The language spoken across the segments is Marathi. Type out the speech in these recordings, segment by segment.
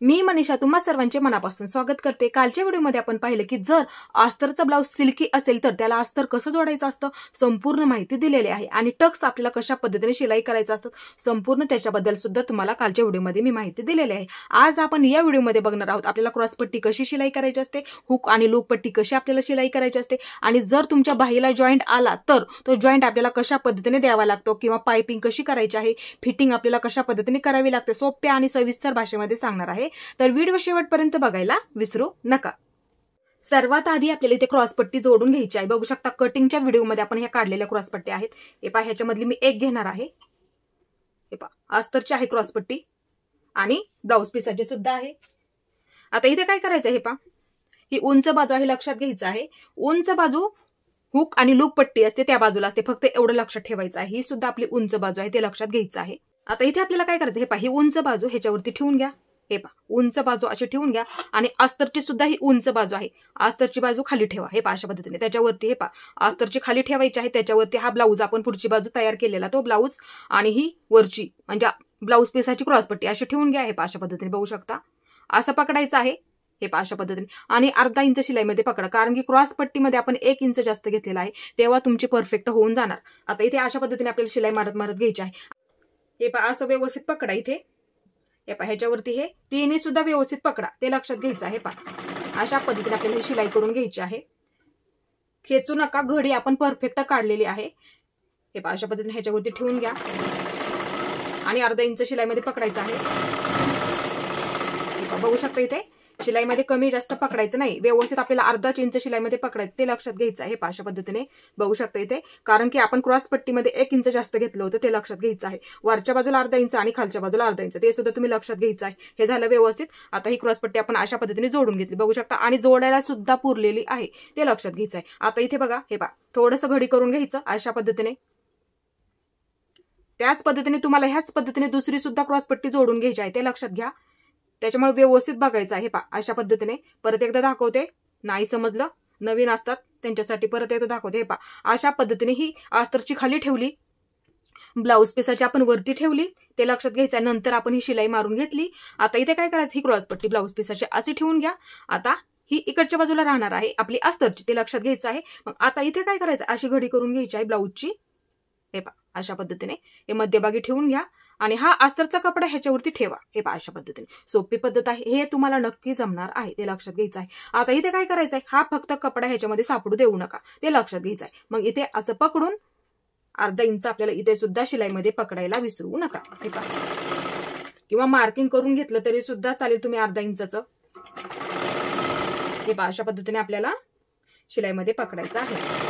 मी मनीषा तुम्हा सर्वांचे मनापासून स्वागत करते। कालच्या व्हिडिओमध्ये आपण पाहिलं की जर अस्तरचा ब्लाउज सिल्की असेल तर त्याला अस्तर कसं जोडायचं असतं संपूर्ण माहिती दिलेली आहे आणि टक्स आपल्याला कशा पद्धतीने शिलाई करायचं असतं संपूर्ण त्याच्याबद्दल सुद्धा तुम्हाला कालच्या व्हिडिओमध्ये मी माहिती दिलेली आहे। आज आपण या व्हिडिओमध्ये बघणार आहोत आपल्याला क्रॉस पट्टी कशी शिलाई करायची असते, हुक आणि लूप पट्टी कशी आपल्याला शिलाई करायची असते आणि जर तुमच्या बाहीला जॉइंट आला तर तो जॉइंट आपल्याला कशा पद्धतीने द्यावा लागतो किंवा पाइपिंग कशी करायची आहे, फिटिंग आपल्याला कशा पद्धतीने करावी लागते सोप्या आणि सविस्तर भाषेमध्ये सांगणार आहे। तर व्हिडिओ शेवटपर्यंत बघायला विसरू नका। सर्वात आधी आपल्याला इथे क्रॉस पट्टी जोडून घ्यायची आहे। बघू शकता कटिंगच्या व्हिडिओमध्ये आपण ह्या काढलेल्या क्रॉस पट्टी आहेत। हे पहा ह्याच्यामधली मी एक घेणार आहे। हे पहा अस्तरची आहे क्रॉस पट्टी आणि ब्लाउज पीसाची सुद्धा आहे। आता इथे काय करायचं हे पहा ही उंच बाजू आहे लक्षात घ्यायचं आहे। उंच बाजू हुक आणि लूप पट्टी असते त्या बाजूला असते, फक्त एवढं लक्षात ठेवायचं आहे। ही सुद्धा आपली उंच बाजू आहे ते लक्षात घ्यायचं आहे। आता इथे आपल्याला काय करायचं हे पहा ही उंच बाजू ह्याच्यावरती ठेवून घ्या। हे पहा उंच बाजू अशी ठेवून घ्या आणि अस्तरची सुद्धा ही उंच बाजू आहे, अस्तरची बाजू खाली ठेवा। हे पहा अशा पद्धतीने त्याच्यावरती हे पहा अस्तरची खाली ठेवायची आहे, त्याच्यावरती हा ब्लाऊज आपण पुढची बाजू तयार केलेला तो ब्लाऊज आणि ही वरची म्हणजे ब्लाऊज पीसाची क्रॉस पट्टी अशी ठेवून घ्या। हे पहा अशा पद्धतीने बघू शकता असं पकडायचं आहे। हे पहा अशा पद्धतीने आणि अर्धा इंच शिलाईमध्ये पकडा, कारण की क्रॉस पट्टीमध्ये आपण 1 इंच जास्त घेतलेला आहे तेव्हा तुमची परफेक्ट होऊन जाणार। आता इथे अशा पद्धतीने आपल्याला शिलाई मारत मारत घ्यायची आहे। हे पहा असं व्यवस्थित पकडा इथे। हे पहा ह्याच्यावरती हे तिन्ही सुद्धा व्यवस्थित पकडा ते लक्षात घ्यायचं आहे। पहा अशा पद्धतीने आपल्याला ही शिलाई करून घ्यायची आहे। खेचू नका, घडी आपण परफेक्ट काढलेली आहे। हे पहा अशा पद्धतीने ह्याच्यावरती ठेवून घ्या आणि अर्धा इंच शिलाईमध्ये पकडायचं आहे। हे पहा बघू शकता इथे शिलाईमध्ये कमी जास्त पकडायचं नाही, व्यवस्थित आपल्याला अर्धा इंच शिलाईमध्ये पकडायचं ते लक्षात घ्यायचं आहे। अशा पद्धतीने बघू शकता इथे, कारण की आपण क्रॉस पट्टीमध्ये 1 इंच जास्त घेतलं होतं ते लक्षात घ्यायचं आहे। वरच्या बाजूला अर्धा इंच आणि खालच्या बाजूला अर्धा इंच ते सुद्धा तुम्ही लक्षात घ्यायचं आहे। हे झालं व्यवस्थित। आता ही क्रॉस पट्टी आपण अशा पद्धतीने जोडून घेतली बघू शकता आणि जोडायला सुद्धा पुरलेली आहे ते लक्षात घ्यायचं आहे। आता इथे बघा हे पहा थोडंसं घडी करून घ्यायचं अशा पद्धतीने। त्याच पद्धतीने तुम्हाला ह्याच पद्धतीने दुसरी सुद्धा क्रॉस पट्टी जोडून घ्यायची आहे ते लक्षात घ्या, त्याच्यामुळे व्यवस्थित बघायचं आहे। पहा अशा पद्धतीने परत एकदा दाखवते, नाही समजलं नवीन असतात त्यांच्यासाठी परत एकदा दाखवते। हे पहा अशा पद्धतीने ही अस्तरची खाली ठेवली, ब्लाऊज पीसाची आपण वरती ठेवली ते लक्षात घ्यायचं। नंतर आपण ही शिलाई मारून घेतली। आता इथे काय करायचं ही क्रॉस पट्टी ब्लाऊज पीसाची अशी ठेवून घ्या। आता ही इकडच्या बाजूला राहणार आहे आपली अस्तरची ते लक्षात घ्यायचं आहे। मग आता इथे काय करायचं अशी घडी करून घ्यायची आहे ब्लाऊजची। हे पहा अशा पद्धतीने हे मध्यभागी ठेवून घ्या आणि हा अस्तरचा कपडा ह्याच्यावरती ठेवा। हे पहा अशा पद्धतीने सोपी पद्धत आहे, हे तुम्हाला नक्की जमणार आहे ते लक्षात घ्यायचं आहे। आता इथे काय करायचं आहे हा फक्त कपडा ह्याच्यामध्ये सापडू देऊ नका ते लक्षात घ्यायचं आहे। मग इथे असं पकडून अर्धा इंच आपल्याला इथे सुद्धा शिलाईमध्ये पकडायला विसरू नका। हे पहा किंवा मार्किंग करून घेतलं तरी सुद्धा चालेल तुम्ही अर्धा इंचाचं। हे पहा अशा पद्धतीने आपल्याला शिलाईमध्ये पकडायचं आहे।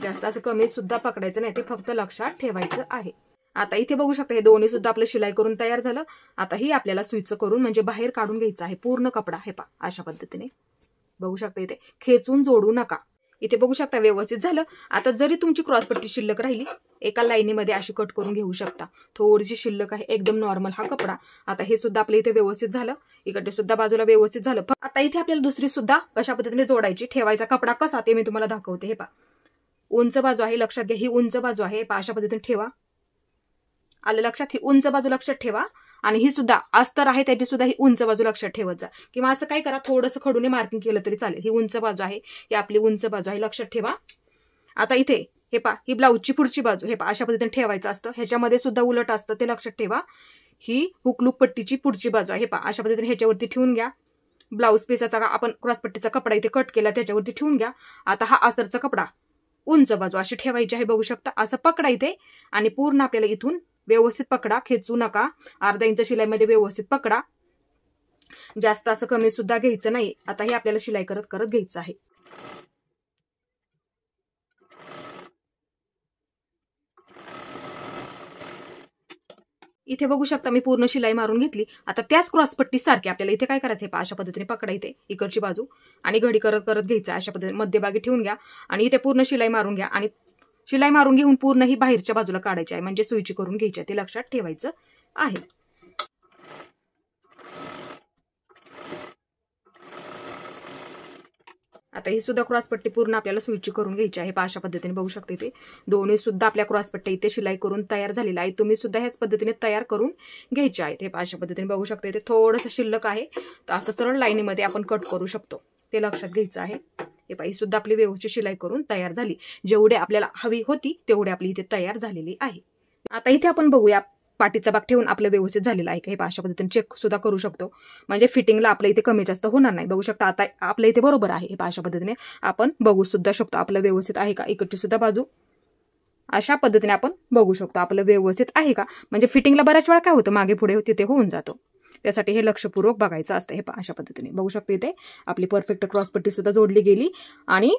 जास्त असं कमी सुद्धा पकडायचं नाही ते फक्त लक्षात ठेवायचं आहे। आता इथे बघू शकता हे दोन्ही सुद्धा आपलं शिलाई करून तयार झालं। आता ही आपल्याला सुईचं करून म्हणजे बाहेर काढून घ्यायचं आहे पूर्ण कपडा। हे पहा अशा पद्धतीने बघू शकता इथे खेचून जोडू नका। इथे बघू शकता व्यवस्थित झालं। आता जरी तुमची क्रॉस पट्टी शिल्लक राहिली एका लाईनीमध्ये अशी कट करून घेऊ शकता, थोडीशी शिल्लक आहे एकदम नॉर्मल हा कपडा। आता हे सुद्धा आपल्या इथे व्यवस्थित झालं, इकडे सुद्धा बाजूला व्यवस्थित झालं। आता इथे आपल्याला दुसरी सुद्धा कशा पद्धतीने जोडायची, ठेवायचा कपडा कसा ते मी तुम्हाला दाखवते। हे पहा उंच बाजू आहे लक्षात घ्या, ही उंच बाजू आहे अशा पद्धतीने ठेवा। आलं लक्षात, ही उंच बाजू लक्षात ठेवा आणि ही सुद्धा अस्तर आहे त्याची सुद्धा ही उंच बाजू लक्षात ठेवत जा, किंवा असं काय करा थोडंसं खडूने मार्किंग केलं तरी चालेल। ही उंच बाजू आहे, ही आपली उंच बाजू आहे लक्षात ठेवा। आता इथे हे पहा ही ब्लाऊजची पुढची बाजू हे पहा अशा पद्धतीने ठेवायचं असतं, ह्याच्यामध्ये सुद्धा उलट असतं ते लक्षात ठेवा। ही हुकलूक पट्टीची पुढची बाजू आहे, हे पहा अशा पद्धतीने ह्याच्यावरती ठेवून घ्या। ब्लाऊज पीसाचा आपण क्रॉस पट्टीचा कपडा इथे कट केला त्याच्यावरती ठेवून घ्या। आता हा अस्तरचा कपडा उंच बाजू अशी ठेवायची आहे बघू शकता असं पकडा इथे आणि पूर्ण आपल्याला इथून व्यवस्थित पकडा, खेचू नका, अर्धा इंच शिलाईमध्ये व्यवस्थित पकडा, जास्त असं कमी सुद्धा घ्यायचं नाही। आता हे आपल्याला शिलाई करत करत घ्यायचं आहे। इथे बघू शकता मी पूर्ण शिलाई मारून घेतली। आता त्याच क्रॉस पट्टी सारखी आपल्याला इथे काय करायचं अशा पद्धतीने पकडायचे इकडची बाजू आणि घडी करत करत घ्यायचं अशा पद्धतीने मध्यभागी ठेवून घ्या आणि इथे पूर्ण शिलाई मारून घ्या आणि शिलाई मारून घेऊन पूर्ण ही बाहेरच्या बाजूला काढायची आहे म्हणजे सुईची करून घ्यायची आहे ते लक्षात ठेवायचं आहे। आता ही सुद्धा क्रॉसपट्टी पूर्ण आपल्याला सुईची करून घ्यायची आहे. अशा पद्धतीने बघू शकता इथे दोन्ही सुद्धा आपल्या क्रॉसपट्ट्या इथे शिलाई करून तयार झालेला आहे. तुम्ही सुद्धा ह्याच पद्धतीने तयार करून घ्यायचे आहेत. हे अशा पद्धतीने बघू शकता इथे थोडंसं शिल्लक आहे, तर असं सरळ लाईनीमध्ये आपण कट करू शकतो, ते लक्षात घ्यायचं आहे. हे ही सुद्धा आपली व्यवस्थित शिलाई करून तयार झाली. जेवढे आपल्याला हवी होती तेवढे आपली इथे तयार झालेली आहे. आता इथे आपण बघूया पाठीचा भाग ठेवून आपलं व्यवस्थित झालेलं आहे का, हे अशा पद्धतीने चेक सुद्धा करू शकतो, म्हणजे फिटिंगला आपल्या इथे कमी जास्त होणार नाही. बघू शकता आता आपल्या इथे बरोबर आहे. हे अशा पद्धतीने आपण बघू सुद्धा शकतो आपलं व्यवस्थित आहे का. इकडची सुद्धा बाजू अशा पद्धतीने आपण बघू शकतो आपलं व्यवस्थित आहे का, म्हणजे फिटिंगला बऱ्याच वेळा काय होतं मागे पुढे तिथे होऊन जातो, त्यासाठी हे लक्षपूर्वक बघायचं असतं. हे अशा पद्धतीने बघू शकतो इथे आपली परफेक्ट क्रॉसपट्टी सुद्धा जोडली गेली आणि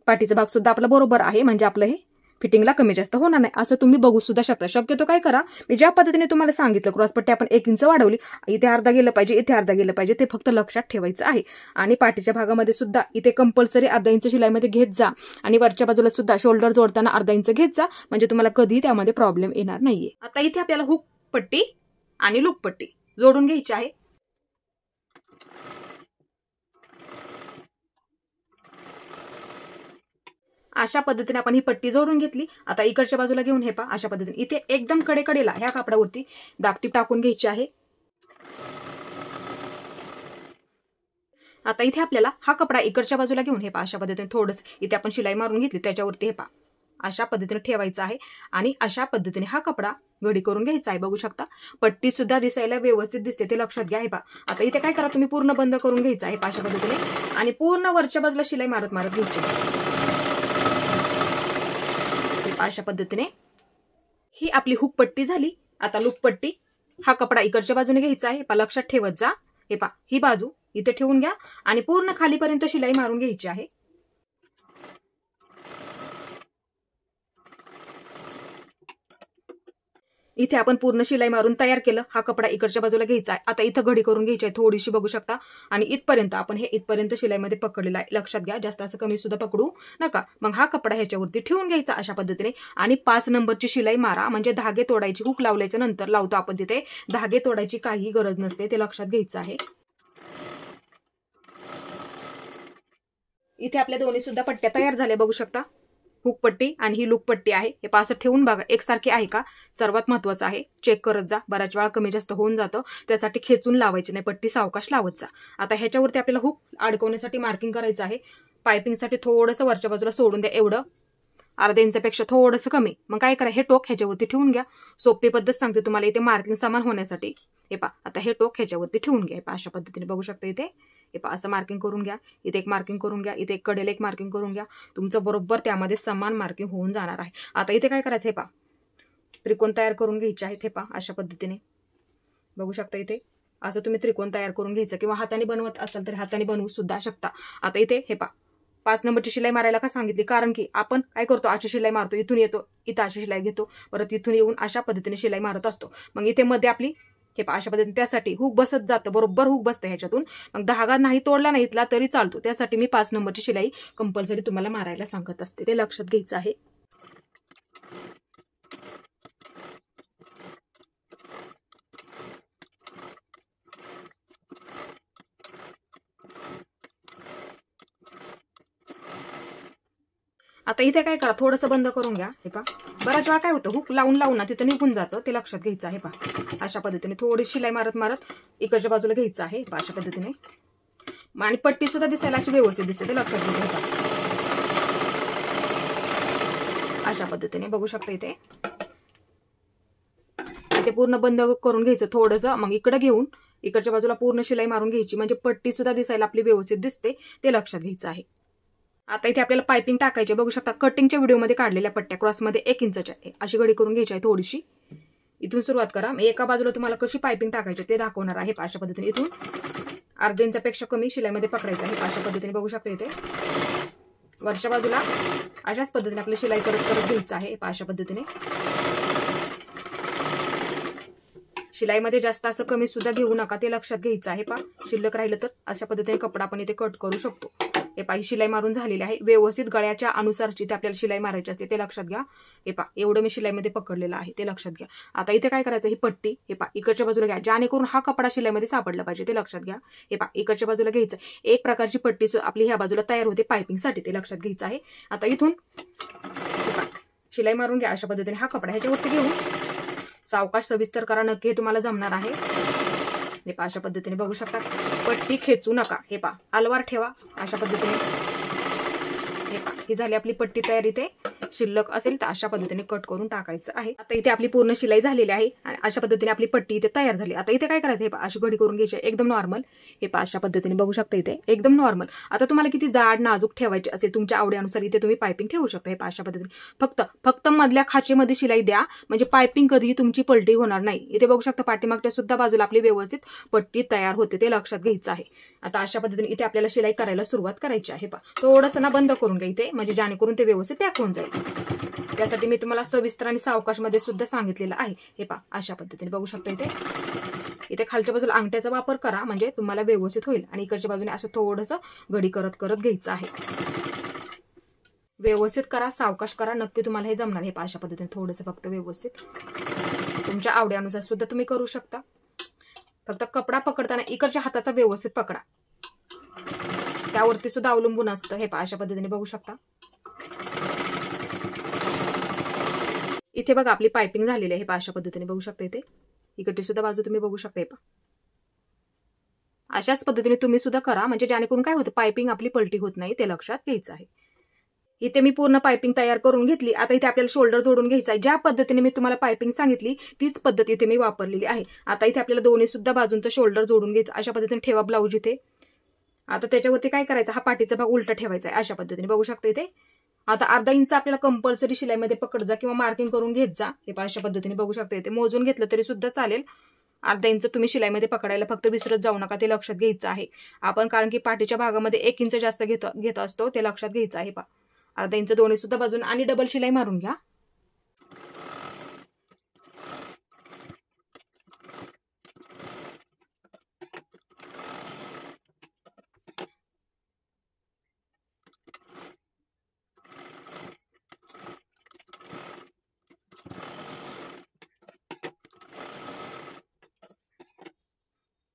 पाठीचा भाग सुद्धा आपला बरोबर आहे, म्हणजे आपलं हे फिटिंगला कमी जास्त होणार नाही असं तुम्ही बघू सुद्धा शकता. शक्यतो काय करा, मी ज्या पद्धतीने तुम्हाला सांगितलं क्रॉसपट्टी आपण 1 इंच वाढवली, इथे अर्धा गेलं पाहिजे, इथे अर्धा गेलं पाहिजे, ते फक्त लक्षात ठेवायचं आहे. आणि पाठीच्या भागामध्ये सुद्धा इथे कंपल्सरी अर्धा इंच शिलाईमध्ये घेत जा आणि वरच्या बाजूला सुद्धा शोल्डर जोडताना अर्धा इंच घेत जा, म्हणजे तुम्हाला कधी त्यामध्ये प्रॉब्लेम येणार नाहीये. आता इथे आपल्याला हुक पट्टी आणि लूप पट्टी जोडून घ्यायची आहे. अशा पद्धतीने आपण ही पट्टी जोडून घेतली. आता इकडच्या बाजूला घेऊन हे अशा पद्धतीने इथे एकदम कडेकडेला ह्या कापडावरती दाबटीप टाकून घ्यायची आहे. आता इथे आपल्याला हा कपडा इकडच्या बाजूला घेऊन हे अशा पद्धतीने थोडंसं इथे आपण शिलाई मारून घेतली त्याच्यावरती हे अशा पद्धतीने ठेवायचा आहे आणि अशा पद्धतीने हा कपडा घडी करून घ्यायचा आहे. बघू शकता पट्टी सुद्धा दिसायला व्यवस्थित दिसते, ते लक्षात घ्या. हे आता इथे काय करा, तुम्ही पूर्ण बंद करून घ्यायचा आहे अशा पद्धतीने आणि पूर्ण वरच्या बाजूला शिलाई मारत मारत घ्यायची. अशा पद्धतीने ही आपली हुक पट्टी झाली. आता लूप पट्टी हा कपडा इकडच्या बाजूने घ्यायचा आहे, लक्षात ठेवत जा. हे ही बाजू इथे ठेवून घ्या आणि पूर्ण खालीपर्यंत शिलाई मारून घ्यायची आहे. इथे आपण पूर्ण शिलाई मारून तयार केलं. हा कपडा इकडच्या बाजूला घ्यायचा आहे. आता इथं घडी करून घ्यायची आहे थोडीशी, बघू शकता, आणि इथपर्यंत आपण हे इथपर्यंत शिलाईमध्ये पकडलेलं आहे. लक्षात घ्या, जास्त असं कमी सुद्धा पकडू नका. मग हा कपडा ह्याच्यावरती ठेवून घ्यायचा अशा पद्धतीने आणि 5 नंबरची शिलाई मारा, म्हणजे धागे तोडायची. हुक लावल्याच्या नंतर लावतो आपण तिथे, धागे तोडायची काही गरज नसते, ते लक्षात घ्यायचं आहे. इथे आपल्या दोन्ही सुद्धा पट्ट्या तयार झाल्या, बघू शकता. हुक पट्टी आणि ही लूप पट्टी आहे. हे असं ठेवून बघा एकसारखी आहे का, सर्वात महत्वाचं आहे. चेक करत जा, बऱ्याच वेळा कमी जास्त होऊन जातं, त्यासाठी खेचून लावायची नाही, पट्टी सावकाश लावत जा. आता ह्याच्यावरती आपल्याला हुक अडकवण्यासाठी मार्किंग करायचं आहे. पायपिंगसाठी थोडंसं वरच्या बाजूला सोडून द्या, एवढं अर्ध्या इंचापेक्षा थोडंसं कमी. मग काय करा, हे टोक ह्याच्यावरती ठेवून घ्या. सोपी पद्धत सांगते तुम्हाला इथे मार्किंग समान होण्यासाठी. हे आता हे टोक ह्याच्यावरती ठेवून घ्या. अशा पद्धतीने बघू शकता इथे हे असं मार्किंग करून घ्या. इथे एक मार्किंग करून घ्या, इथे एक कडेला एक मार्किंग करून घ्या. तुमचं बरोबर त्यामध्ये समान मार्किंग होऊन जाणार आहे. आता इथे काय करायचं, हे त्रिकोण तयार करून घ्यायचे आहेत. हे अशा पद्धतीने बघू शकता इथे असं तुम्ही त्रिकोण तयार करून घ्यायचं, किंवा हाताने बनवत असाल तर हाताने बनवू सुद्धा शकता. आता इथे हे 5 नंबरची शिलाई मारायला का सांगितली, कारण की आपण काय करतो, अशी शिलाई मारतो, इथून येतो, इथं अशी शिलाई घेतो, परत इथून येऊन अशा पद्धतीने शिलाई मारत असतो. मग इथे मध्ये आपली हे अशा पद्धतीने त्यासाठी हुक बसत जातं, बरोबर हुक बसतं ह्याच्यातून. मग धागा नाही तोडला नाही इथला तरी चालतो, त्यासाठी मी 5 नंबरची शिलाई कंपल्सरी तुम्हाला मारायला सांगत असते, ते लक्षात घ्यायचं आहे. आता इथे काय करा, थोडंसं बंद करून घ्या. हे बऱ्याच वेळा काय होतं, हुक लावून लावून ना तिथं निघून जातं, ते लक्षात घ्यायचं आहे. अशा पद्धतीने थोडी शिलाई मारत मारत इकडच्या बाजूला घ्यायचं आहे अशा पद्धतीने, आणि पट्टी सुद्धा दिसायला अशी व्यवस्थित दिसते, ते लक्षात घ्यायचं. अशा पद्धतीने बघू शकता इथे पूर्ण बंद करून घ्यायचं थोडंसं, मग इकडे घेऊन इकडच्या बाजूला पूर्ण शिलाई मारून घ्यायची, म्हणजे पट्टी सुद्धा दिसायला आपली व्यवस्थित दिसते, ते लक्षात घ्यायचं आहे. आता इथे आपल्याला पायपिंग टाकायची, बघू शकता कटिंगच्या व्हिडिओमध्ये काढलेल्या पट्ट्या क्रॉसमध्ये 1 इंचच्या अशी घडी करून घ्यायची आहे थोडीशी. इथून सुरुवात करा, मी एका बाजूला तुम्हाला कशी पायपिंग टाकायची ते दाखवणार आहे. अशा पद्धतीने इथून अर्ध्या इंचापेक्षा कमी शिलाईमध्ये पकडायचं आहे. अशा पद्धतीने बघू शकता इथे वरच्या बाजूला अशाच पद्धतीने आपली शिलाई करत करत घ्यायचं आहे. अशा पद्धतीने शिलाईमध्ये जास्त असं कमी सुद्धा घेऊ नका, ते लक्षात घ्यायचं आहे. शिल्लक राहिलं तर अशा पद्धतीने कपडा आपण इथे कट करू शकतो. हे पहा, ही शिलाई मारून झालेली आहे. व्यवस्थित गळ्याच्या अनुसारची ते आपल्याला शिलाई मारायची असते, ते लक्षात घ्या. हे पहा, एवढं मी शिलाईमध्ये पकडलेलं आहे, ते लक्षात घ्या. आता इथे काय करायचं, ही पट्टी हे पहा इकडच्या बाजूला घ्या, जेणेकरून हा कपडा शिलाईमध्ये सापडला पाहिजे, ते लक्षात घ्या. हे पहा, इकडच्या बाजूला घ्यायचं. एक प्रकारची पट्टी आपली ह्या बाजूला तयार होते पायपिंगसाठी, ते लक्षात घ्यायचं आहे. आता इथून शिलाई मारून घ्या अशा पद्धतीने. हा कपडा ह्याच्यावरती घेऊन सावकाश सविस्तर करा, नक्की हे तुम्हाला जमणार आहे. हे पहा, अशा पद्धतीने बघू शकता. पट्टी खेचू नका, हे पहा अलवार ठेवा अशा पद्धतीने. हे पहा, ही झाली आपली पट्टी तयार. इथे शिल्लक असेल तर अशा पद्धतीने कट करून टाकायचं आहे. आता इथे आपली पूर्ण शिलाई झालेली आहे आणि अशा पद्धतीने आपली पट्टी इथे तयार झाली. आता इथे काय करायचं, हे पहा अशी घडी करून घ्यायची एकदम नॉर्मल. हे पहा, अशा पद्धतीने बघू शकता इथे एकदम नॉर्मल. आता तुम्हाला किती जाड नाजूक ठेवायची असेल तुमच्या आवडीनुसार इथे तुम्ही पायपिंग ठेवू शकता. हे पहा, अशा पद्धतीने फक्त मधल्या खाचेमध्ये शिलाई द्या, म्हणजे पायपिंग कधी तुमची पलटी होणार नाही. इथे बघू शकता पाठीमागच्या सुद्धा बाजूला आपली व्यवस्थित पट्टी तयार होते, ते लक्षात घ्यायचं आहे. आता अशा पद्धतीने इथे आपल्याला शिलाई करायला सुरुवात करायची आहे. पहा, थोडंसं ना बंद करून घ्या इथे, म्हणजे जेणेकरून ते व्यवस्थित पॅक होऊन जाईल. त्यासाठी मी तुम्हाला सविस्तर आणि सावकाशमध्ये सुद्धा सांगितलेलं आहे. हे पहा, अशा पद्धतीने बघू शकता इथे खालच्या बाजूला अंगठ्याचा वापर करा, म्हणजे तुम्हाला व्यवस्थित होईल. आणि इकडच्या बाजूने असं थोडंसं घडी करत घ्यायचं आहे. व्यवस्थित करा, सावकाश करा, नक्की तुम्हाला हे जमणार. हे पहा, अशा पद्धतीने थोडंसं फक्त व्यवस्थित तुमच्या आवडीनुसार सुद्धा तुम्ही करू शकता. फक्त कपडा पकडताना इकडच्या हाताचा व्यवस्थित पकडा, त्यावरती सुद्धा अवलंबून असतं. हे पहा, अशा पद्धतीने बघू शकता. इथे बघा आपली पायपिंग झालेली आहे. हे पहा, अशा पद्धतीने बघू शकता. इथे इकडची सुद्धा बाजू तुम्ही बघू शकता. हे पहा, अशाच पद्धतीने तुम्ही सुद्धा करा, म्हणजे जेणेकरून काय होतं पायपिंग आपली पलटी होत नाही, ते लक्षात घ्यायचं आहे. इथे मी पूर्ण पायपिंग तयार करून घेतली. आता इथे आपल्याला शोल्डर जोडून घ्यायचा आहे. ज्या पद्धतीने मी तुम्हाला पायपिंग सांगितली तीच पद्धत इथे मी वापरलेली आहे. आता इथे आपल्याला दोन्ही सुद्धा बाजूंचा शोल्डर जोडून घ्यायचा. अशा पद्धतीने ठेवा ब्लाऊज इथे. आता त्याच्यावरती काय करायचं, हा पाठीचा भाग उलटा ठेवायचा आहे. अशा पद्धतीने बघू शकता इथे. आता अर्धा इंच आपल्याला कंपल्सरी शिलाईमध्ये पकड जा किंवा मार्किंग करून घेत जा. हे पहा, अशा पद्धतीने बघू शकता इथे. मोजून घेतलं तरी सुद्धा चालेल. अर्धा इंच तुम्ही शिलाईमध्ये पकडायला फक्त विसरत जाऊ नका, ते लक्षात घ्यायचं आहे आपण. कारण की पाठीच्या भागामध्ये 1 इंच जास्त घेत असतो, ते लक्षात घ्यायचं आहे. पहा, अर्धा इंच दोन्ही सुद्धा बाजून आणि डबल शिलाई मारून घ्या.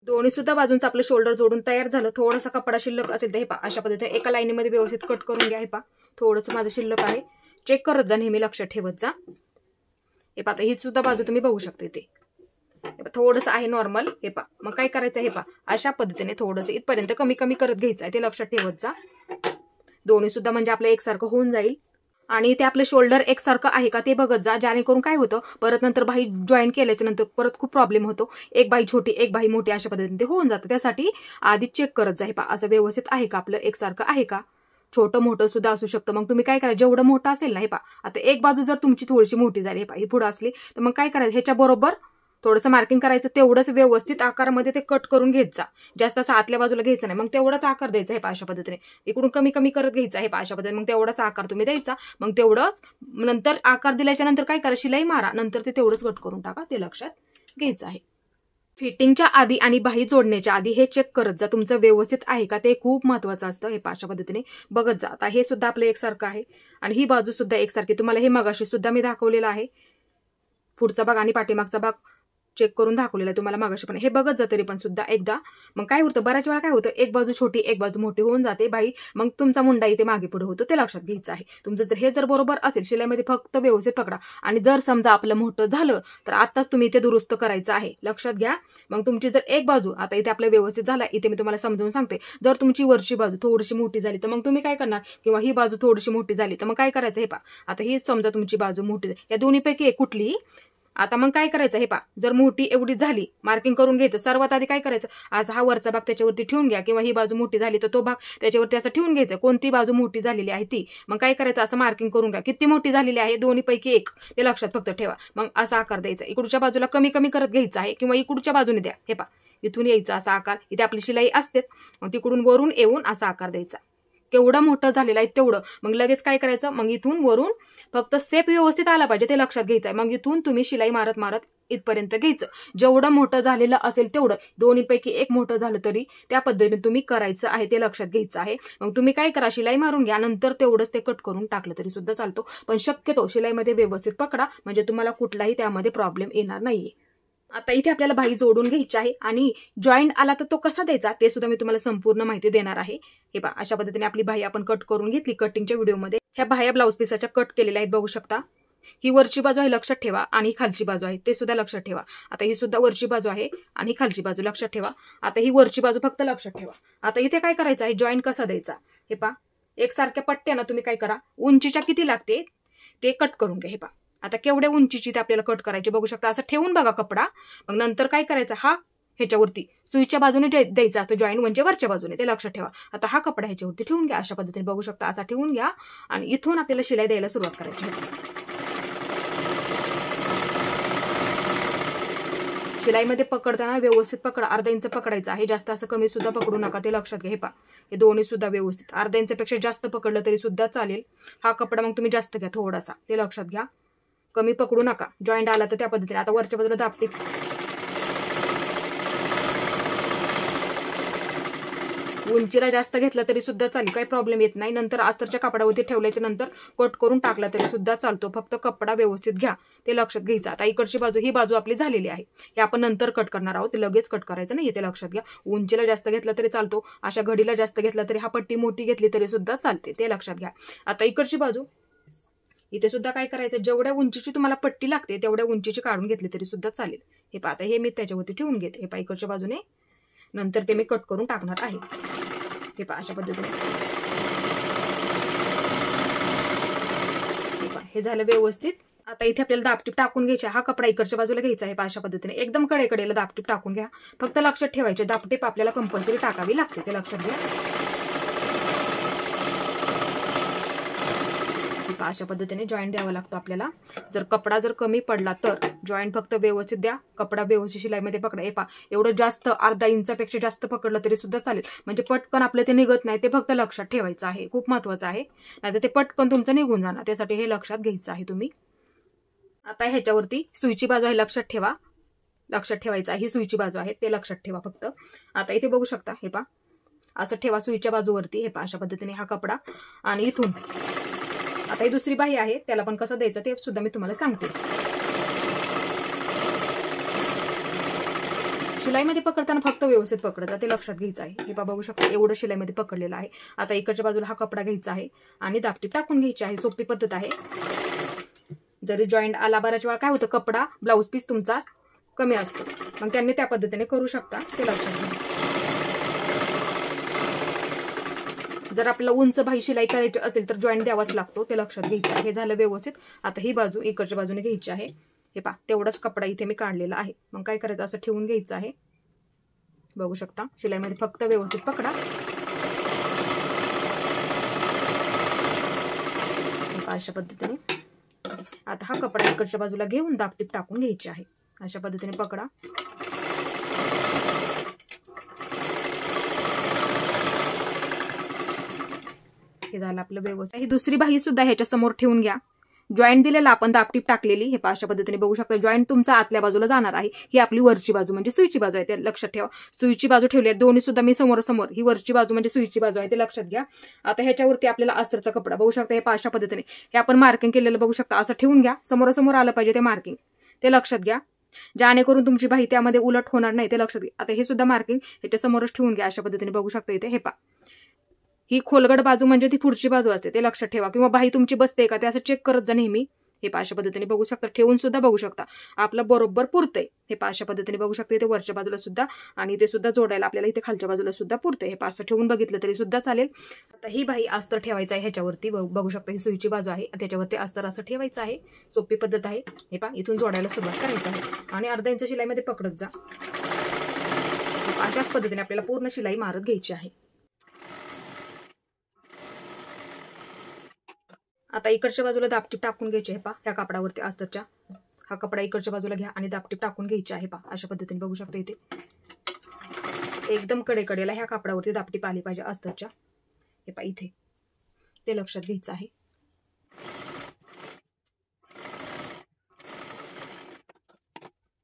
दोन्ही सुद्धा बाजूंचं आपलं शोल्डर जोडून तयार झालं. थोडासा कपडा शिल्लक असेल तर हे पहा, अशा पद्धतीने एका लाईनीमध्ये व्यवस्थित कट करून घ्या. हे पहा, थोडंसं माझं शिल्लक आहे, चेक करत जा, नेहमी लक्षात ठेवत जा. हे पहा, ही सुद्धा बाजू तुम्ही बघू शकता इथे. थोडंसं आहे नॉर्मल. हे पहा, मग काय करायचं, हे पहा अशा पद्धतीने थोडंसं इथपर्यंत कमी करत घ्यायचं आहे, ते लक्षात ठेवत जा. दोन्ही सुद्धा म्हणजे आपलं एकसारखं होऊन जाईल. आणि ते आपलं शोल्डर एकसारखं आहे का ते बघत जा, जेणेकरून काय होतं परत नंतर बाही जॉईन केल्याच्या नंतर परत खूप प्रॉब्लेम होतो. एक बाही छोटी एक बाही मोठी अशा पद्धतीने ते होऊन जातं. त्यासाठी आधी चेक करत जा. हे पहा, असं व्यवस्थित आहे का, आपलं एकसारखं आहे का. छोटं मोठं सुद्धा असू शकतं. मग तुम्ही काय करा, जेवढं मोठं असेल ना, हे पहा आता एक बाजू जर तुमची थोडीशी मोठी झाली, हे पहा ही पुढे असली, तर मग काय करायचं, ह्याच्या बरोबर थोडंसं मार्किंग करायचं. तेवढंच व्यवस्थित आकारामध्ये ते कट करून घेत जा. जास्त असं आतल्या बाजूला घ्यायचं नाही. मग तेवढाच आकार द्यायचा. हे पहा, अशा पद्धतीने इकडून कमी करत घ्यायचा. हे पहा, अशा पद्धतीने मग तेवढाच आकार तुम्ही द्यायचा. मग तेवढंच नंतर आकार दिल्याच्या नंतर काय करा, शिलाई मारा, नंतर ते तेवढंच कट करून टाका, ते लक्षात घ्यायचं आहे. फिटिंगच्या आधी आणि बाही जोडण्याच्या आधी हे चेक करत जा तुमचं व्यवस्थित आहे का, ते खूप महत्वाचं असतं. हे अशा पद्धतीने बघत जा. आता हे सुद्धा आपलं एकसारखं आहे आणि ही बाजू सुद्धा एकसारखी. तुम्हाला हे मगाशी सुद्धा मी दाखवलेलं आहे. पुढचा भाग आणि पाठीमागचा भाग चेक करून दाखवलेला आहे तुम्हाला मगाशी, पण हे बघत जा तरी पण सुद्धा एकदा. मग काय होतं, बऱ्याच वेळा काय होतं, एक बाजू छोटी एक बाजू मोठी होऊन जाते बाई, मग तुमचा मुंडा इथे मागे पुढे होतो, ते लक्षात घ्यायचं आहे. तुमचं जर हे जर बरोबर असेल, शिलाईमध्ये फक्त व्यवस्थित पकडा. आणि जर समजा आपलं मोठं झालं तर आताच तुम्ही इथे दुरुस्त करायचं आहे, लक्षात घ्या. मग तुमची जर एक बाजू आता इथे आपलं व्यवस्थित झालं, इथे मी तुम्हाला समजावून सांगते. जर तुमची वरची बाजू थोडीशी मोठी झाली तर मग तुम्ही काय करणार, किंवा ही बाजू थोडीशी मोठी झाली तर मग काय करायचं, हे पहा आता ही समजा तुमची बाजू मोठी झाली, या दोन्हीपैकी एक कुठली. आता मग काय करायचं, हे पहा जर मोठी एवढी झाली, मार्किंग करून घ्यायचं. सर्वात आधी काय करायचं, आज हा वरचा भाग त्याच्यावरती ठेवून घ्या, किंवा ही बाजू मोठी झाली तर तो भाग त्याच्यावरती असं ठेवून घ्यायचं. कोणती बाजू मोठी झालेली आहे ती, मग काय करायचं, असं मार्किंग करून घ्या. किती मोठी झालेली आहे, दोन्हीपैकी एक, ते लक्षात फक्त ठेवा. मग असा आकार द्यायचा. इकडच्या बाजूला कमी करत घ्यायचा आहे, किंवा इकडच्या बाजूने द्या. हे पहा इथून यायचा असा आकार, इथे आपली शिलाई असतेच, मग तिकडून वरून येऊन असा आकार द्यायचा. केवढं मोठं झालेलं आहे तेवढं. मग लगेच काय करायचं, मग इथून वरून फक्त सेप व्यवस्थित आला पाहिजे ते लक्षात घ्यायचं आहे. मग इथून तुम्ही शिलाई मारत मारत इथपर्यंत घ्यायचं. जेवढं मोठं झालेलं असेल तेवढं, दोन्हीपैकी एक मोठं झालं तरी त्या पद्धतीने तुम्ही करायचं आहे, ते लक्षात घ्यायचं आहे. मग तुम्ही काय करा, शिलाई मारून घ्या, नंतर तेवढंच ते कट करून टाकलं तरी सुद्धा चालतो. पण शक्यतो शिलाईमध्ये व्यवस्थित पकडा, म्हणजे तुम्हाला कुठलाही त्यामध्ये प्रॉब्लेम येणार नाहीये. आता इथे आपल्याला बाही जोडून घ्यायची आहे आणि जॉईंट आला तर तो कसा द्यायचा ते सुद्धा मी तुम्हाला संपूर्ण माहिती देणार आहे. हे पहा, अशा पद्धतीने आपली बाही आपण कट करून घेतली. कटिंगच्या व्हिडिओमध्ये ह्या बाह्या ब्लाऊज पीसाच्या कट केलेल्या आहेत, बघू शकता. ही वरची बाजू आहे लक्षात ठेवा, आणि ही खालची बाजू आहे ते सुद्धा लक्षात ठेवा. आता ही सुद्धा वरची बाजू आहे आणि ही खालची बाजू लक्षात ठेवा. आता ही वरची बाजू फक्त लक्षात ठेवा. आता इथे काय करायचं आहे, जॉईंट कसा द्यायचा. हे पहा, एकसारख्या पट्ट्या ना तुम्ही काय करा, उंचीच्या किती लागते ते कट करून घ्या. हे पहा, आता केवढ्या उंचीची ते आपल्याला कट करायची बघू शकता. असं ठेवून बघा कपडा. मग नंतर काय करायचं, हा ह्याच्यावरती सुईच्या बाजूने द्यायचा असतो जॉईंट, म्हणजे वरच्या बाजूने, ते लक्षात ठेवा. आता हा कपडा ह्याच्यावरती ठेवून घ्या, अशा पद्धतीने बघू शकता. असा ठेवून घ्या आणि इथून आपल्याला शिलाई द्यायला सुरुवात करायची. शिलाईमध्ये पकडताना व्यवस्थित पकडा, अर्धा इंच पकडायचं आहे, जास्त असं कमी सुद्धा पकडू नका, ते लक्षात घ्या. हे पहा, हे दोन्ही सुद्धा व्यवस्थित, अर्धा इंचापेक्षा जास्त पकडलं तरी सुद्धा चालेल. हा कपडा मग तुम्ही जास्त घ्या थोडासा, ते लक्षात घ्या, कमी पकडू नका. जॉईंट आला तर त्या पद्धतीने. आता वरच्या बाजूला दापटी, उंचीला जास्त घेतला तरी सुद्धा चालेल, काही प्रॉब्लेम येत नाही. नंतर अस्तरच्या कापडावरती ठेवल्याच्या नंतर कट करून टाकला तरी सुद्धा चालतो, फक्त कपडा व्यवस्थित घ्या, ते लक्षात घ्यायचं. आता इकडची बाजू, ही बाजू आपली झालेली आहे, हे आपण नंतर कट करणार आहोत, ते लगेच कट करायचं नाही, ते लक्षात घ्या. उंचीला जास्त घेतला तरी चालतो, अशा घडीला जास्त घेतला तरी, हा पट्टी मोठी घेतली तरी सुद्धा चालते, ते लक्षात घ्या. आता इकडची बाजू, इथे सुद्धा काय करायचं, जेवढ्या उंचीची तुम्हाला पट्टी लागते तेवढ्या उंचीची काढून घेतली तरी सुद्धा चालेल. हे पहा, आता हे मी त्याच्यावरती ठेवून घेते. हे पहा, इकडच्या बाजूने नंतर ते मी कट करून टाकणार आहे. हे पहा, अशा पद्धतीने. हे झालं व्यवस्थित. आता इथे आपल्याला दापटीप टाकून घ्यायची. हा कपडा इकडच्या बाजूला घ्यायचा आहे, अशा पद्धतीने एकदम कडेकडेला दापटीप टाकून घ्या. फक्त लक्षात ठेवायचे, दापटीप आपल्याला कंपल्सरी टाकावी लागते, ते लक्षात घ्या. अशा पद्धतीने जॉईंट द्यावा लागतो आपल्याला. जर कपडा जर कमी पडला तर जॉईंट फक्त व्यवस्थित द्या, कपडा व्यवस्थित शिलाईमध्ये पकडा. हे पहा, एवढं जास्त अर्धा इंचापेक्षा जास्त पकडलं तरी सुद्धा चालेल, म्हणजे पटकन आपलं ते निघत नाही, ते फक्त लक्षात ठेवायचं आहे, खूप महत्वाचं आहे, नाहीतर ते पटकन तुमचं निघून जाणार, त्यासाठी हे लक्षात घ्यायचं आहे तुम्ही. आता ह्याच्यावरती सुईची बाजू आहे, लक्षात ठेवा, लक्षात ठेवायचं आहे, ही सुईची बाजू आहे, ते लक्षात ठेवा फक्त. आता इथे बघू शकता, हे पहा, असं ठेवा सुईच्या बाजूवरती. हे पहा, अशा पद्धतीने हा कपडा, आणि इथून आता ही दुसरी बाही आहे, त्याला पण कसं द्यायचं ते सुद्धा मी तुम्हाला सांगते. शिलाईमध्ये पकडताना फक्त व्यवस्थित पकडायचं, ते लक्षात घ्यायचं आहे. हे पहा, बघू शकता, एवढं शिलाईमध्ये पकडलेलं आहे. आता इकडच्या बाजूला हा कपडा घ्यायचा आहे आणि दापटीप टाकून घ्यायची आहे. सोपी पद्धत आहे. जरी जॉईंट आला, बऱ्याच वेळा काय होतं, कपडा ब्लाऊज पीस तुमचा कमी असतो, मग त्यांनी त्या पद्धतीने करू शकता, ते लक्षात घ्या. जर आपल्याला उंच बाही शिलाई करायची असेल तर जॉईंट द्यावाच लागतो, ते लक्षात घ्यायचं आहे. हे झालं व्यवस्थित. आता ही बाजू इकडच्या बाजूने घ्यायची आहे. हे पहा, तेवढाच कपडा इथे मी काढलेला आहे. मग काय करायचं, असं ठेवून घ्यायचं आहे, बघू शकता. शिलाईमध्ये फक्त व्यवस्थित पकडा, अशा पद्धतीने. आता हा कपडा इकडच्या बाजूला घेऊन दापटीप टाकून घ्यायची आहे, अशा पद्धतीने पकडा. हे झालं आपलं व्यवस्थित. ही दुसरी बाही सुद्धा ह्याच्या समोर ठेवून घ्या. जॉईंट दिलेला आपण दापटीप टाकलेली, हे अशा पद्धतीने बघू शकता. जॉईंट तुमचा आतल्या बाजूला जाणार आहे, ही आपली वरची बाजू म्हणजे सुईची बाजू आहे, ते लक्षात ठेवा. सुईची बाजू ठेवली आहे, दोन्ही सुद्धा मी समोरासमोर, ही वरची बाजू म्हणजे सुईची बाजू आहे, ते लक्षात घ्या. आता ह्याच्यावरती आपल्याला अस्तरचा कपडा बघू शकता, हे अशा पद्धतीने हे आपण मार्किंग केलेलं बघू शकता, असं ठेवून घ्या. समोरासमोर आलं पाहिजे ते मार्किंग, ते लक्षात घ्या, ज्यानेकरून तुमची बाही त्यामध्ये उलट होणार नाही, ते लक्षात घ्या. आता हे सुद्धा मार्किंग ह्याच्या समोरच ठेवून घ्या, अशा पद्धतीने बघू शकता. इथे हे पहा, ही खोलगड बाजू म्हणजे ती पुढची बाजू असते, ते लक्षात ठेवा. किंवा बाही तुमची बसते का ते असं चेक करत जा नेहमी. हे अशा पद्धतीने बघू शकता, ठेवून सुद्धा बघू शकता, आपलं बरोबर पुरतंय. हे अशा पद्धतीने बघू शकता, इथे वरच्या बाजूला सुद्धा आणि इथे सुद्धा जोडायला आपल्याला इथे खालच्या बाजूला सुद्धा पुरतंय. हे असं ठेवून बघितलं तरी सुद्धा चालेल. आता ही बाही अस्तर ठेवायचं आहे ह्याच्यावरती, बघू शकता, ही सुईची बाजू आहे, त्याच्यावरती अस्तर असं ठेवायचं आहे. सोपी पद्धत आहे. हे पहा, इथून जोडायला सुरुवात करायचं आहे आणि अर्धा इंच शिलाईमध्ये पकडत जा. अशाच पद्धतीने आपल्याला पूर्ण शिलाई मारत घ्यायची आहे. आता इकडच्या बाजूला दापटीप टाकून घ्यायची आहे. पहा, ह्या कापडावरती अस्तरच्या हा कपडा इकडच्या बाजूला घ्या आणि दापटीप टाकून घ्यायची आहे. पहा, अशा पद्धतीने बघू शकता, इथे एकदम कडेकडेला ह्या कापडावरती दापटीप आली पाहिजे अस्तरच्या. हे पहा, इथे ते लक्षात घ्यायचं आहे.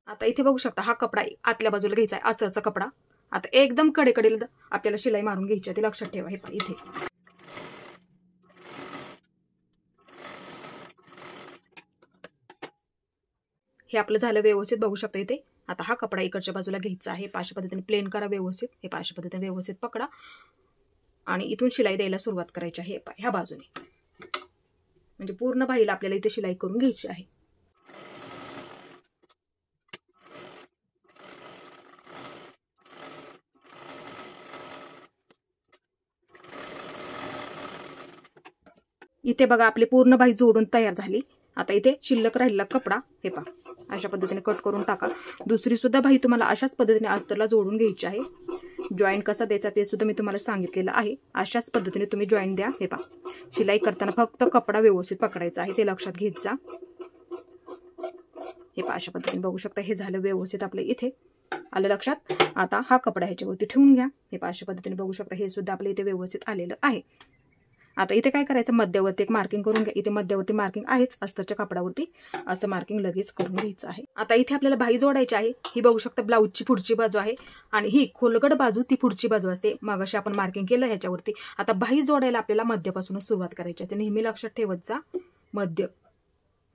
आता इथे बघू शकता हा कपडा आतल्या बाजूला घ्यायचा आहे, अस्तरचा कपडा. आता एकदम कडेला आपल्याला शिलाई मारून घ्यायची आहे, ते लक्षात ठेवा. हे पहा इथे हे आपलं झालं व्यवस्थित, बघू शकता इथे. आता हा कपडा इकडच्या बाजूला घ्यायचा आहे, अशा पद्धतीने प्लेन करा व्यवस्थित. हे अशा पद्धतीने व्यवस्थित पकडा आणि इथून शिलाई द्यायला सुरुवात करायची आहे ह्या बाजूने. म्हणजे पूर्ण बाहीला आपल्याला इथे शिलाई करून घ्यायची आहे. इथे बघा आपली पूर्ण बाही जोडून तयार झाली. आता इथे शिल्लक राहिलेला कपडा हे पहा अशा पद्धतीने कट करून टाका. दुसरी सुद्धा बाही तुम्हाला अशाच पद्धतीने अस्तरला जोडून घ्यायची आहे. जॉईंट कसा द्यायचा ते सुद्धा मी तुम्हाला सांगितलेलं आहे. अशाच पद्धतीने तुम्ही जॉईंट द्या. हे पहा शिलाई करताना फक्त कपडा व्यवस्थित पकडायचा आहे, ते लक्षात घेत जा. हे पहा अशा पद्धतीने बघू शकता. हे झालं व्यवस्थित आपलं इथे आलं लक्षात. आता हा कपडा ह्याच्यावरती ठेवून घ्या. हे पहा अशा पद्धतीने बघू शकता. हे सुद्धा आपल्या इथे व्यवस्थित आलेलं आहे. आता इथे काय करायचं, मध्यावरती एक मार्किंग करून घ्या. इथे मध्यावरती मार्किंग आहेच अस्तरच्या कपड्यावरती, असं मार्किंग लगेच करून घ्यायचं आहे. आता इथे आपल्याला बाही जोडायची आहे. ही बघू शकता ब्लाऊजची पुढची बाजू आहे आणि ही खोलगट बाजू ती पुढची बाजू असते. मगाशी आपण मार्किंग केलं ह्याच्यावरती. आता बाही जोडायला आपल्याला मध्यापासूनच सुरुवात करायची आहे, ते नेहमी लक्षात ठेवत जा. मध्य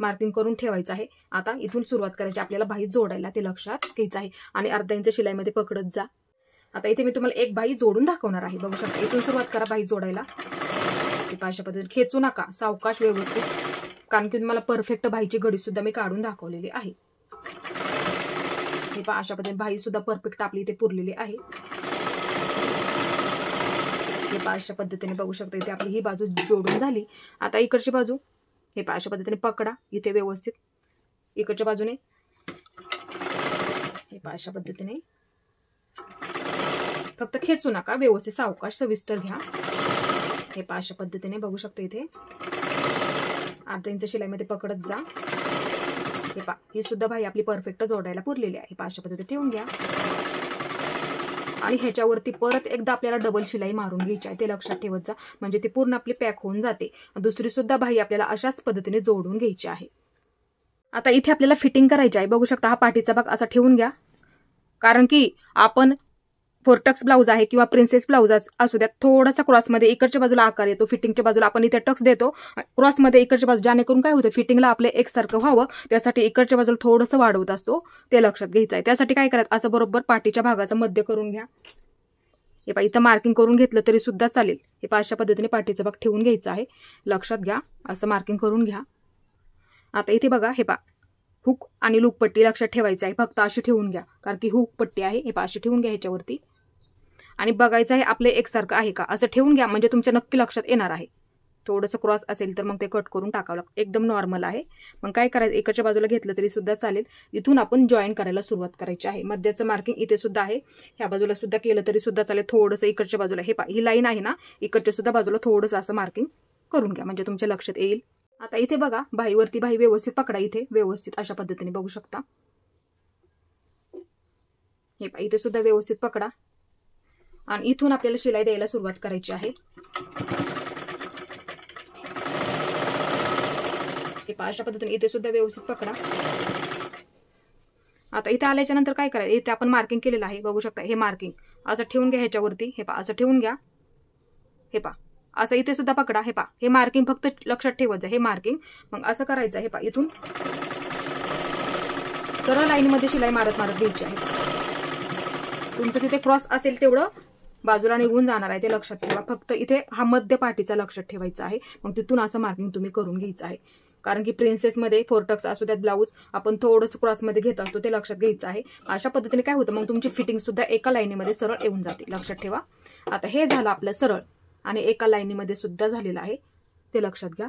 मार्किंग करून ठेवायचं आहे. आता इथून सुरुवात करायची आपल्याला बाही जोडायला, ते लक्षात घ्यायचं आहे आणि अर्धा इंच शिलाईमध्ये पकडत जा. आता इथे मी तुम्हाला एक बाही जोडून दाखवणार आहे. बघू शकता इथून सुरुवात करा बाही जोडायला. अशा पद्धतीने खेचू नका, सावकाश व्यवस्थित, कारण की तुम्हाला परफेक्ट बाहीची घडी सुद्धा मी काढून दाखवलेली आहे. हे पहा अशा पद्धतीने बाही सुद्धा परफेक्ट आपली इथे पुरलेली आहे. हे पहा अशा पद्धतीने बघू शकता इथे आपली ही बाजू जोडून झाली. आता इकडची बाजू हे पहा अशा पद्धतीने पकडा इथे व्यवस्थित. इकडच्या बाजूने हे पहा अशा पद्धतीने फक्त खेचू नका, व्यवस्थित सावकाश सविस्तर घ्या. हे पहा अशा पद्धतीने बघू शकता इथे अर्धा इंच शिलाईमध्ये पकडत जा. हे पहा ही सुद्धा बाही आपली परफेक्ट जोडायला पुरलेली आहे. अशा पद्धतीने ठेवून घ्या आणि ह्याच्यावरती परत एकदा आपल्याला डबल शिलाई मारून घ्यायची आहे, ते लक्षात ठेवत जा. म्हणजे ती पूर्ण आपली पॅक होऊन जाते. दुसरी सुद्धा बाही आपल्याला अशाच पद्धतीने जोडून घ्यायची आहे. आता इथे आपल्याला फिटिंग करायची आहे. बघू शकता हा पाठीचा भाग असा ठेवून घ्या, कारण की आपण फोरटक्स ब्लाऊज आहे किंवा प्रिन्सेस ब्लाऊज असू द्या, थोडासा क्रॉसमध्ये इकडच्या बाजूला आकार येतो. फिटिंगच्या बाजूला आपण इथे टक्स देतो क्रॉसमध्ये इकडच्या बाजू, जेणेकरून काय होतं फिटिंगला आपले एकसारखं व्हावं, त्यासाठी इकडच्या बाजूला थोडंसं वाढवत असतो, ते लक्षात घ्यायचं आहे. त्यासाठी काय करायचं, असं बरोबर पाठीच्या भागाचं मध्य करून घ्या. हे पहा इथं मार्किंग करून घेतलं तरी सुद्धा चालेल. हे पहा अशा पद्धतीने पाठीचा भाग ठेवून घ्यायचा आहे, लक्षात घ्या. असं मार्किंग करून घ्या. आता इथे बघा हे पहा हुक आणि लूप पट्टी लक्षात ठेवायचं आहे, फक्त अशी ठेवून घ्या, कारण की हुक पट्टी आहे. हे पहा अशी ठेवून घ्या ह्याच्यावरती आणि बघायचं आहे आपले एकसारखं आहे का, असं ठेवून घ्या, म्हणजे तुमच्या नक्की लक्षात येणार आहे. थोडंसं क्रॉस असेल तर मग ते कट करून टाकावं लागतं. एकदम नॉर्मल आहे. मग काय करायचं, इकडच्या बाजूला घेतलं तरी सुद्धा चालेल. इथून आपण जॉईन करायला सुरुवात करायची आहे. मध्याचं मार्किंग इथे सुद्धा आहे, ह्या बाजूला सुद्धा केलं तरी सुद्धा चालेल. थोडंसं इकडच्या बाजूला हे ही लाईन आहे ना, इकडच्या सुद्धा बाजूला थोडंसं असं मार्किंग करून घ्या, म्हणजे तुमच्या लक्षात येईल. आता इथे बघा बाहीवरती बाही व्यवस्थित पकडा, इथे व्यवस्थित अशा पद्धतीने बघू शकता. हे पहा इथे सुद्धा व्यवस्थित पकडा आणि इथून आपल्याला शिलाई द्यायला सुरुवात करायची आहे. हे पहा अशा पद्धतीने इथे सुद्धा व्यवस्थित पकडा. आता इथे आल्याच्या नंतर काय करायचं, इथे आपण मार्किंग केलेलं आहे, बघू शकता. हे मार्किंग असं ठेवून घ्या ह्याच्यावरती. हे पहा असं ठेवून घ्या. हे पहा असं इथे सुद्धा पकडा. हे पहा हे मार्किंग फक्त लक्षात ठेवायचं, हे मार्किंग. मग असं करायचं, हे पहा इथून सरळ लाईनमध्ये शिलाई मारत मारत घ्यायची आहे. तुमचं तिथे क्रॉस असेल तेवढं बाजूला निघून जाणार आहे, ते लक्षात ठेवा. फक्त इथे हा मध्य पाठीचा लक्षात ठेवायचा आहे. मग तिथून असं मार्किंग तुम्ही करून घ्यायचं आहे, कारण की प्रिन्सेसमध्ये फोरटक्स असू द्यात ब्लाऊज आपण थोडंसं क्रॉसमध्ये घेत असतो, ते लक्षात घ्यायचं आहे. अशा पद्धतीने काय होतं, मग तुमची फिटिंग सुद्धा एका लाईनीमध्ये सरळ येऊन जाते, लक्षात ठेवा. आता हे झालं आपलं सरळ आणि एका लाईनीमध्ये सुद्धा झालेलं आहे, ते लक्षात घ्या.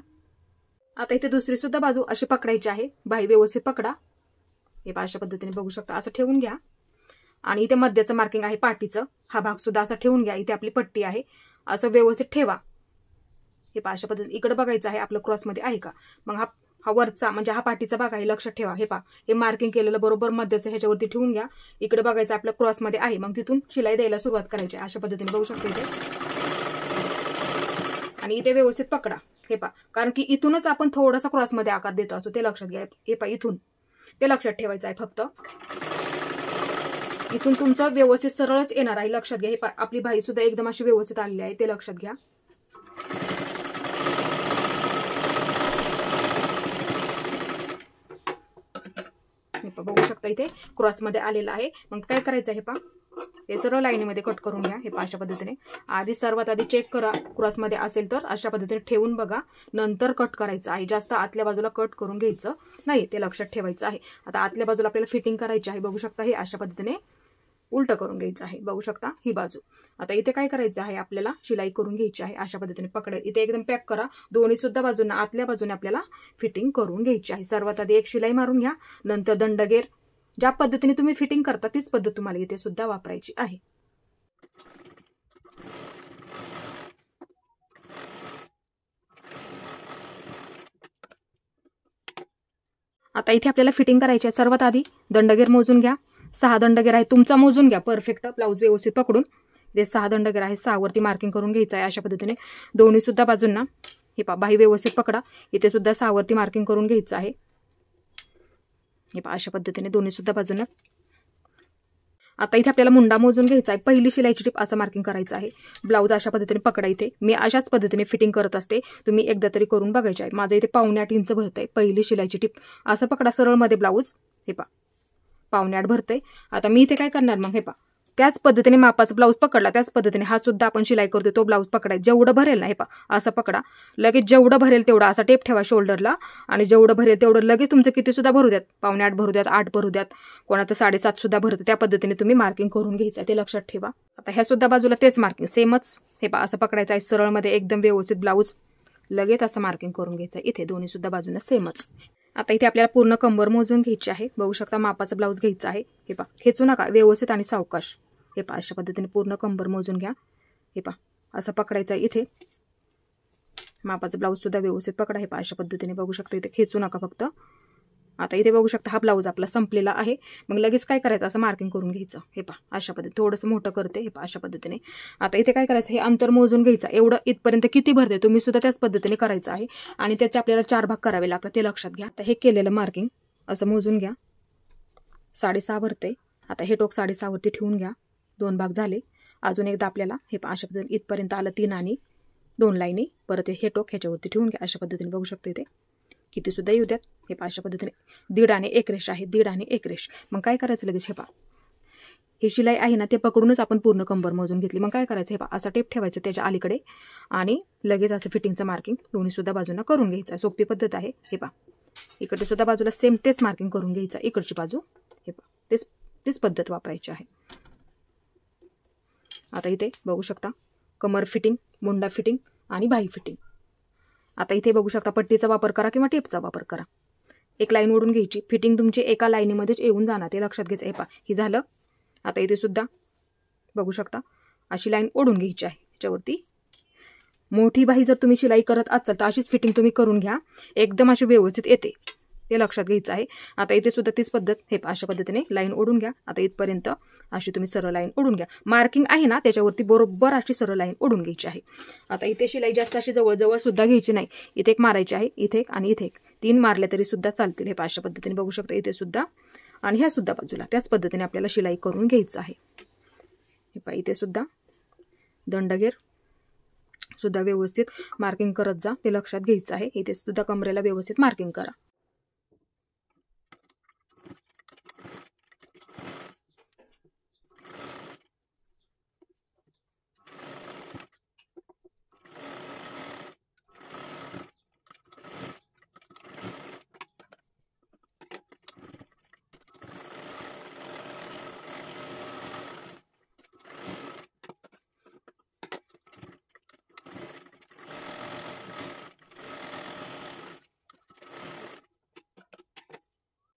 आता इथे दुसरी सुद्धा बाजू अशी पकडायची आहे. बाही व्यवस्थित पकडा. हे अशा पद्धतीने बघू शकता, असं ठेवून घ्या. आणि इथे मध्याचं मार्किंग आहे पाठीचं, हा भाग सुद्धा असा ठेवून घ्या. इथे आपली पट्टी आहे, असं व्यवस्थित ठेवा. हे पहा अशा पद्धतीने इकडे बघायचं आहे आपलं क्रॉसमध्ये आहे का. मग हा वरचा म्हणजे हा पाठीचा भाग आहे, लक्षात ठेवा. हे पहा हे मार्किंग केलेलं बरोबर मध्याचं ह्याच्यावरती ठेवून घ्या. इकडे बघायचं आपलं क्रॉसमध्ये आहे, मग तिथून शिलाई द्यायला सुरुवात करायची. अशा पद्धतीने बघू शकता इथे. आणि इथे व्यवस्थित पकडा. हे पहा, कारण की इथूनच आपण थोडासा क्रॉसमध्ये आकार देत असतो, ते लक्षात घ्या. हे पहा, इथून ते लक्षात ठेवायचं आहे. फक्त इथून तुमचं व्यवस्थित सरळच येणार आहे, लक्षात घ्या. हे पहा, आपली बाही सुद्धा एकदम अशी व्यवस्थित आलेली आहे, ते लक्षात घ्या. बघू शकता इथे क्रॉसमध्ये आलेला आहे. मग काय करायचं आहे, पहा, हे सरळ लाईनीमध्ये कट करून घ्या. हे पहा, अशा पद्धतीने सर्वात आधी चेक करा, क्रॉसमध्ये असेल तर अशा पद्धतीने ठेवून बघा, नंतर कट करायचं आहे. जास्त आतल्या बाजूला कट करून घ्यायचं नाही, ते लक्षात ठेवायचं आहे. आता आतल्या बाजूला आपल्याला फिटिंग करायची आहे. बघू शकता, हे अशा पद्धतीने उलट करून घ्यायचं आहे. बघू शकता ही बाजू. आता इथे काय करायचं आहे, आपल्याला शिलाई करून घ्यायची आहे. अशा पद्धतीने पकडा, इथे एकदम पॅक करा. दोन्ही सुद्धा बाजूंना आतल्या बाजूने आपल्याला फिटिंग करून घ्यायची आहे. सर्वात आधी एक शिलाई मारून घ्या, नंतर दंडगेर. ज्या पद्धतीने तुम्ही फिटिंग करता तीच पद्धत तुम्हाला इथे सुद्धा वापरायची आहे. आता इथे आपल्याला फिटिंग करायची आहे. सर्वात आधी दंडगेर मोजून घ्या. 6 दंडगेर आहे, तुमचा मोजून घ्या परफेक्ट, ब्लाऊज व्यवस्थित पकडून. इथे 6 दंडगेर आहे, 6 वरती मार्किंग करून घ्यायचं आहे. अशा पद्धतीने दोन्ही सुद्धा बाजूंना हे पहा, बाही व्यवस्थित पकडा. इथे सुद्धा 6 वरती मार्किंग करून घ्यायचं आहे. हे पहा, अशा पद्धतीने दोन्ही सुद्धा बाजूंना. आता इथे आपल्याला मुंडा मोजून घ्यायचा आहे. पहिली शिलाईची टिप असं मार्किंग करायचं आहे. ब्लाऊज अशा पद्धतीने पकडा. इथे मी अशाच पद्धतीने फिटिंग करत असते, तुम्ही एकदा तरी करून बघायचे आहे. माझं इथे 1.5 इंच भरतंय. पहिली शिलाईची टिप असं पकडा सरळमध्ये ब्लाऊज. हे पहा, 1.5 भरतंय. आता मी इथे काय करणार, मग हे पहा, त्याच पद्धतीने मापाचा ब्लाऊज पकडला, त्याच पद्धतीने हा सुद्धा आपण शिलाई करतो तो ब्लाऊज पकडायचा. जेवढं भरेल ना, हे पहा असं पकडा. लगेच जेवढं भरेल तेवढा असा टेप ठेवा शोल्डरला, आणि जेवढं भरेल तेवढं लगेच तुमचं किती सुद्धा भरू द्यात. 7.5 भरू द्यात, 8 भरू द्यात, कोणाचं 7.5 सुद्धा भरतं. त्या पद्धतीने तुम्ही मार्किंग करून घ्यायचं आहे, ते लक्षात ठेवा. आता ह्या सुद्धा बाजूला तेच मार्किंग सेमच. हे पहा, असं पकडायचं आहे सरळमध्ये एकदम व्यवस्थित ब्लाऊज. लगेच असं मार्किंग करून घ्यायचं आहे. इथे दोन्ही सुद्धा बाजूला सेमच. आता इथे आपल्याला पूर्ण कंबर मोजून घ्यायची आहे. बघू शकता मापाचा ब्लाऊज घ्यायचा आहे. हे पहा, खेचू नका, व्यवस्थित आणि सावकाश. हे पहा, अशा पद्धतीने पूर्ण कंबर मोजून घ्या. हे पहा, असं पकडायचं आहे. इथे मापाचा ब्लाऊज सुद्धा व्यवस्थित पकडा. हे पहा, अशा पद्धतीने बघू शकता, इथे खेचू नका फक्त. आता इथे बघू शकता हा ब्लाऊज आपला संपलेला आहे. मग लगेच काय करायचं, असं मार्किंग करून घ्यायचं. हे पहा, अशा पद्धतीने थोडंसं मोठं करते. हे पहा, अशा पद्धतीने. आता इथे काय करायचं, हे अंतर मोजून घ्यायचं. एवढं इथपर्यंत किती भरते तुम्ही सुद्धा त्याच पद्धतीने करायचं आहे. आणि त्याचे आपल्याला 4 भाग करावे लागतात, ते लक्षात घ्या. आता हे केलेलं मार्किंग असं मोजून घ्या. 6.5 भरते. आता हे टोक 6.5 वरती ठेवून घ्या. 2 भाग झाले. अजून एकदा आपल्याला हे पहा, अशा पद्धतीने इथपर्यंत आलं 3 आणि 2 लाईनी. परत हे टोक ह्याच्यावरती ठेवून घ्या. अशा पद्धतीने बघू शकतो इथे किती सुद्धा येऊ द्यात. हे पहा, अशा पद्धतीने 1.5 आणि 1 रेष आहे, 1.5 आणि 1 रेष. मग काय करायचं लगेच, हे पहा, ही शिलाई आहे ना, ते पकडूनच आपण पूर्ण कंबर मोजून घेतली. मग काय करायचं, हे पहा, असा टेप ठेवायचा त्याच्या अलीकडे आणि लगेच असं फिटिंगचं मार्किंग दोन्ही सुद्धा बाजूंना करून घ्यायचं. सोपी पद्धत आहे. हे पहा, इकडे सुद्धा बाजूला सेम तेच मार्किंग करून घ्यायचं. इकडची बाजू हे पहा, तेच पद्धत वापरायची आहे. आता इथे बघू शकता कमर फिटिंग, मुंडा फिटिंग आणि बाही फिटिंग. आता इथे बघू शकता पट्टीचा वापर करा किंवा टेपचा वापर करा. एक लाईन ओढून घ्यायची. फिटिंग तुमची एका लाईनीमध्येच येऊन जाणार, ते लक्षात घ्यायचं. हे पहा, ही झालं. आता इथे सुद्धा बघू शकता अशी लाईन ओढून घ्यायची आहे. ह्याच्यावरती मोठी बाही जर तुम्ही शिलाई करत असाल तर अशीच फिटिंग तुम्ही करून घ्या, एकदम अशी व्यवस्थित येते, ते लक्षात घ्यायचं आहे. आता इथे सुद्धा तीच पद्धत. हे अशा पद्धतीने लाईन ओढून घ्या. आता इथपर्यंत अशी तुम्ही सरळ लाईन ओढून घ्या. मार्किंग आहे ना त्याच्यावरती बरोबर अशी सरळ लाईन ओढून घ्यायची आहे. आता इथे शिलाई जास्त अशी जवळ सुद्धा घ्यायची नाही. इथे एक मारायची आहे, इथे एक आणि इथे एक. 3 मारल्या तरी सुद्धा चालतील. हे अशा पद्धतीने बघू शकता इथे सुद्धा आणि ह्या सुद्धा बाजूला त्याच पद्धतीने आपल्याला शिलाई करून घ्यायचं आहे. हे पहा, इथे सुद्धा दंडगेर सुद्धा व्यवस्थित मार्किंग करत जा, ते लक्षात घ्यायचं आहे. इथे सुद्धा कमरेला व्यवस्थित मार्किंग करा.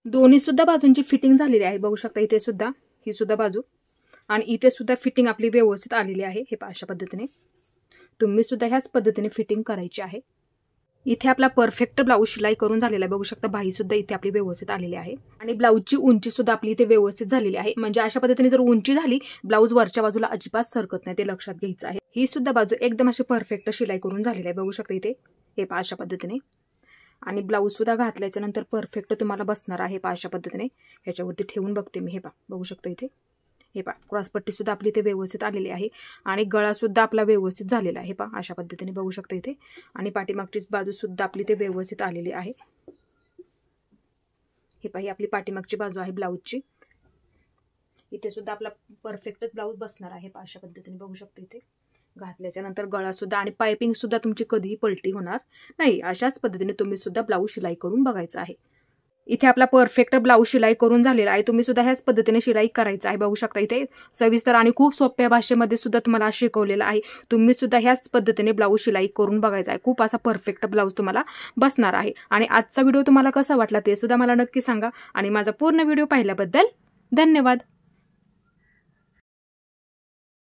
दोन्ही सुद्धा बाजूंची फिटिंग झालेली आहे. बघू शकता इथे सुद्धा ही सुद्धा बाजू आणि इथे सुद्धा फिटिंग आपली व्यवस्थित आलेली आहे. हे अशा पद्धतीने तुम्ही सुद्धा ह्याच पद्धतीने फिटिंग करायची आहे. इथे आपला परफेक्ट ब्लाऊज शिलाई करून झालेला आहे. बघू शकता बाही सुद्धा इथे आपली व्यवस्थित आलेली आहे आणि ब्लाऊजची उंची सुद्धा आपली इथे व्यवस्थित झालेली आहे. म्हणजे अशा पद्धतीने जर उंची झाली ब्लाऊज वरच्या बाजूला अजिबात सरकत नाही, ते लक्षात घ्यायचं आहे. ही सुद्धा बाजू एकदम अशी परफेक्ट शिलाई करून झालेली आहे. बघू शकता इथे हे पहा अशा पद्धतीने. आणि ब्लाऊज सुद्धा घातल्याच्या नंतर परफेक्ट तुम्हाला बसणार आहे पहा अशा पद्धतीने. ह्याच्यावरती ठेवून बघते मी. हे पहा बघू शकता इथे हे पहा क्रॉसपट्टी सुद्धा आपली इथे व्यवस्थित आलेली आहे आणि गळा सुद्धा आपला व्यवस्थित झालेला आहे पहा अशा पद्धतीने. बघू शकता इथे. आणि पाठीमागची बाजू सुद्धा आपली इथे व्यवस्थित आलेली आहे. हे पहा ही आपली पाठीमागची बाजू आहे ब्लाऊजची. इथे सुद्धा आपला परफेक्टच ब्लाऊज बसणार आहे पहा अशा पद्धतीने. बघू शकता इथे घातल्याच्या नंतर गळा सुद्धा आणि पायपिंग सुद्धा तुमची कधीही पलटी होणार नाही. अशाच पद्धतीने तुम्ही सुद्धा ब्लाऊज शिलाई करून बघायचं आहे. इथे आपला परफेक्ट ब्लाऊज शिलाई करून झालेला आहे. तुम्ही सुद्धा ह्याच पद्धतीने शिलाई करायचं आहे. बघू शकता इथे सविस्तर आणि खूप सोप्या भाषेमध्ये सुद्धा तुम्हाला शिकवलेलं आहे. तुम्ही सुद्धा ह्याच पद्धतीने ब्लाऊज शिलाई करून बघायचा आहे. खूप असा परफेक्ट ब्लाऊज तुम्हाला बसणार आहे. आणि आजचा व्हिडिओ तुम्हाला कसा वाटला ते सुद्धा मला नक्की सांगा. आणि माझा पूर्ण व्हिडिओ पाहिल्याबद्दल धन्यवाद.